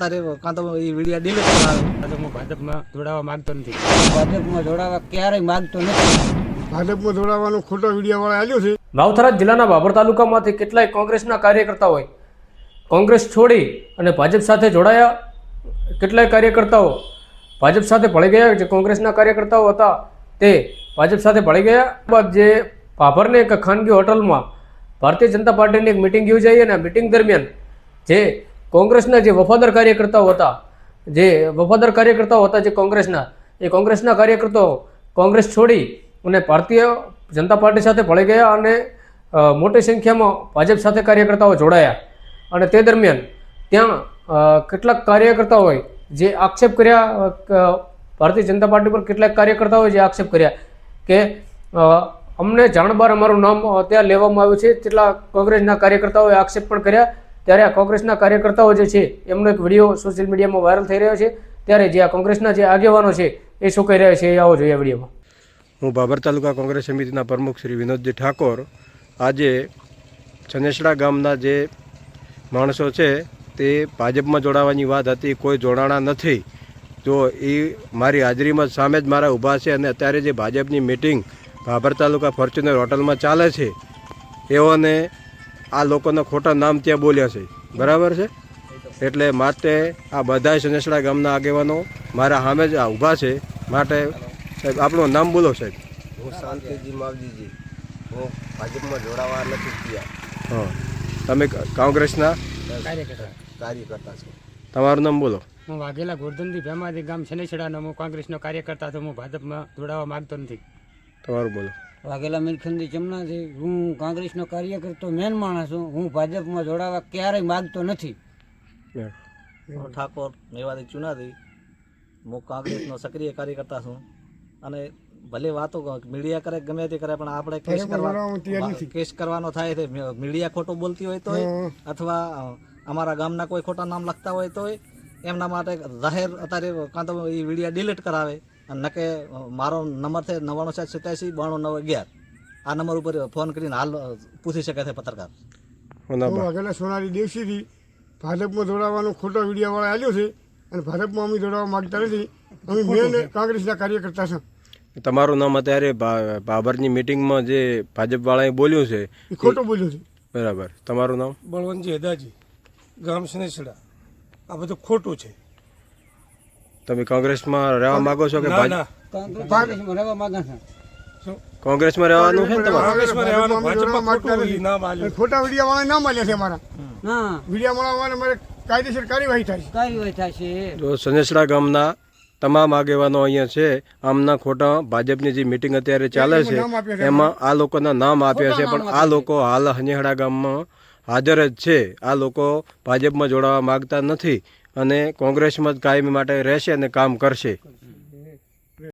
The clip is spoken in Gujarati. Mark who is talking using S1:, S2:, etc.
S1: તારે કાં તો એ વિડીયો ડિલીટ કરાવે. હું ભાજપમાં જોડાવા માંગતો નથી.
S2: ભાજપમાં જોડાવા ક્યારેય માંગતો નથી.
S3: ભાજપમાં જોડાવાનો ખોટો વિડીયો વાળા આવ્યો છે.
S4: વાવથરા જિલ્લાના બાબર તાલુકામાંથી કેટલાય કોંગ્રેસના કાર્યકર્તાઓએ કોંગ્રેસ છોડી અને ભાજપ સાથે જોડાયા. કેટલાય કાર્યકર્તાઓ ભાજપ સાથે ભળી ગયા. જે કોંગ્રેસના કાર્યકર્તાઓ હતા તે ભાજપ સાથે ભળી ગયા. બાદ જે ભાભરની એક ખાનગી હોટલમાં ભારતીય જનતા પાર્ટીની એક મિટિંગ યોજાઈ અને આ મિટિંગ દરમિયાન જે કોંગ્રેસના જે વફાદાર કાર્યકર્તાઓ હતા જે કોંગ્રેસના કાર્યકર્તાઓ કોંગ્રેસ છોડી અને ભારતીય જનતા પાર્ટી સાથે ભળી ગયા અને મોટી સંખ્યામાં ભાજપ સાથે કાર્યકર્તાઓ જોડાયા. અને તે દરમિયાન ત્યાં કેટલાક કાર્યકર્તાઓએ જે આક્ષેપ કર્યા, ભારતીય જનતા પાર્ટી પર કેટલાક કાર્યકર્તાઓએ જે આક્ષેપ કર્યા કે અમને જાણબાર અમારું નામ ત્યાં લેવામાં આવ્યું છે. તેટલા કોંગ્રેસના કાર્યકર્તાઓએ આક્ષેપ પણ કર્યા. ત્યારે આ કોંગ્રેસના કાર્યકર્તાઓ જે છે એમનો એક વિડીયો સોશિયલ મીડિયામાં વાયરલ થઈ રહ્યો છે. ત્યારે જે આ કોંગ્રેસના જે આગેવાનો છે એ શું કહી રહ્યા છે એ આવો જોઈએ આ વિડીયોમાં.
S5: હું બાબર તાલુકા કોંગ્રેસ સમિતિના પ્રમુખ શ્રી વિનોદજી ઠાકોર આજે ચનેસડા ગામના જે માણસો છે તે ભાજપમાં જોડાવાની વાત હતી, કોઈ જોડાણા નથી. જો એ મારી હાજરીમાં સામે જ મારા ઊભા છે અને અત્યારે જે ભાજપની મિટિંગ બાબર તાલુકા ફોર્ચ્યુનર હોટલમાં ચાલે છે એઓને આ લોકોના ખોટા નામ ત્યાં બોલ્યા છે. બરાબર છે. એટલે માટે આ બધા ચનેસડા ગામના આગેવાનો મારા સામે જ આ ઊભા છે. માટે સાહેબ આપણું નામ બોલો સાહેબ.
S6: હું શાંતિજી માવજીજી, હું ભાજપમાં જોડાવા નથી ગયા.
S5: હા, તમે કોંગ્રેસના
S6: કાર્યકર્તા છું.
S5: તમારું નામ બોલો.
S4: હું વાઘેલા ગોરધનથી ભેમાથી ગામ શનેસડાનો હું કોંગ્રેસનો કાર્યકર્તા છું. હું ભાજપમાં જોડાવા માંગતો નથી.
S5: તમારું બોલો.
S2: વાઘેલા મિલખંદી જમનાથી હું કોંગ્રેસનો કાર્યકર્તો મેન માણસ છું. હું ભાજપમાં જોડાવા ક્યારેય માંગતો નથી.
S1: હું ઠાકોર મેવાડી ચુનાદી, હું કોંગ્રેસનો સક્રિય કાર્યકર્તા છું. અને ભલે વાતો મીડિયા કરે ગમે તે કરે પણ આપણે કેસ કરવાનો થાય છે. મીડિયા ખોટું બોલતી હોય તો અથવા અમારા ગામના કોઈ ખોટા નામ લખતા હોય તો એમના માટે જાહેર અત્યારે કાં તો એ વિડીયો ડિલીટ કરાવે. અને નકે મારો નંબર છે 9987879211. આ નંબર ઉપર ફોન કરીને હાલ પૂછી શકે છે પત્રકાર.
S3: હું વાઘેલા સોનારી દેવસીથી ભાજપમાં જોડાવાનો ખોટો વિડીયો વાળા આવ્યો છે અને ભાજપમાં અમે જોડાવા માંગતા નથી. અમે મેન કોંગ્રેસના કાર્યકર્તા છે.
S5: તમારું નામ અત્યારે બાબરની મિટિંગમાં જે ભાજપવાળાએ બોલ્યું છે
S3: એ ખોટું બોલ્યું છે.
S5: બરાબર. તમારું નામ?
S7: બળવંતજી હેદાજી, ગામ શનેસડા. આ બધું ખોટું છે.
S5: તમે કોંગ્રેસમાં રહેવા માંગો છો કે
S2: કોંગ્રેસમાં રહેવા માંગે છે.
S5: કોંગ્રેસમાં રહેવાનું છે ને તમારે?
S7: કોંગ્રેસમાં રહેવાનું, ભાજપમાં ખોટું નામ આલ્યું.
S3: ખોટા વિડીયો વાળા નામ આલ્યા છે અમારા.
S2: હા,
S3: વિડીયો વાળા મારે કાયદેસર કાર્યવાહી થાય છે.
S2: કાર્યવાહી થાય છે.
S5: જો સનેસડા ગામના તમામ આગેવાનો અહીંયા છે. આમના ખોટા ભાજપની જે મિટિંગ અત્યારે ચાલે છે એમાં આ લોકોના નામ આપ્યા છે, પણ આ લોકો હાલ હનેહડા ગામમાં હાજર જ છે. આ લોકો ભાજપમાં જોડાવા માંગતા નથી અને કોંગ્રેસમાં જ કાયમી માટે રહેશે અને કામ કરશે.